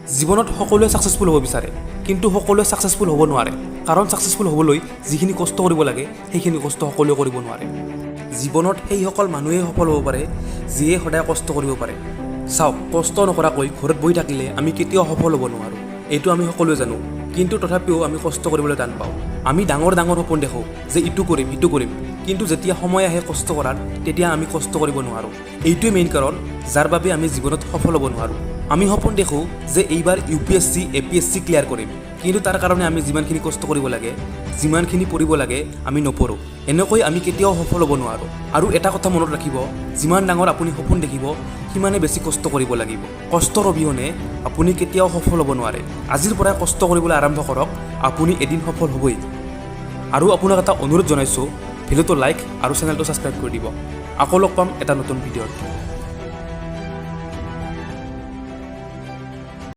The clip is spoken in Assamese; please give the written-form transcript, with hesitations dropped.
জীৱনত সকলোৱে সাকসেসফুল হ'ব বিচাৰে কিন্তু সকলোৱে সাকসেসফুল হ'ব নোৱাৰে কাৰণ সাকসেসফুল হ'বলৈ যিখিনি কষ্ট কৰিব লাগে সেইখিনি কষ্ট সকলোৱে কৰিব নোৱাৰে জীৱনত সেইসকল মানুহে সফল হ'ব পাৰে যিয়ে সদায় কষ্ট কৰিব পাৰে চাওক কষ্ট নকৰাকৈ ঘৰত বহি থাকিলে আমি কেতিয়াও সফল হ'ব নোৱাৰো এইটো আমি সকলোৱে জানো কিন্তু তথাপিও আমি কষ্ট কৰিবলৈ টান পাওঁ আমি ডাঙৰ ডাঙৰ সপোন দেখো যে ইটো কৰিম ইটো কৰিম কিন্তু যেতিয়া সময় আহে কষ্ট কৰাৰ তেতিয়া আমি কষ্ট কৰিব নোৱাৰো এইটোৱে মেইন কাৰণ যাৰ বাবে আমি জীৱনত সফল হ'ব নোৱাৰো আমি সপোন দেখো যে এইবাৰ ইউপিএসসি এপিএসসি ক্লিয়াৰ কৰিম কিন্তু তাৰ কাৰণে আমি যিমানখিনি কষ্ট কৰিব লাগে যিমানখিনি পঢ়িব লাগে আমি নপঢ়ো এনেকৈ আমি কেতিয়াও সফল হ'ব নোৱাৰো আৰু এটা কথা মনত ৰাখিব যিমান ডাঙৰ আপুনি সপোন দেখিব সিমানে বেছি কষ্ট কৰিব লাগিব কষ্টৰ অবিহনে আপুনি কেতিয়াও সফল হ'ব নোৱাৰে আজিৰ পৰা কষ্ট কৰিবলৈ আৰম্ভ কৰক আপুনি এদিন সফল হ'বই আৰু আপোনাক এটা অনুৰোধ জনাইছো ভিডিঅ'টো লাইক আৰু চেনেলটো সাবস্ক্ৰাইব কৰি দিব আকৌ লগ পাম এটা নতুন ভিডিঅ'ত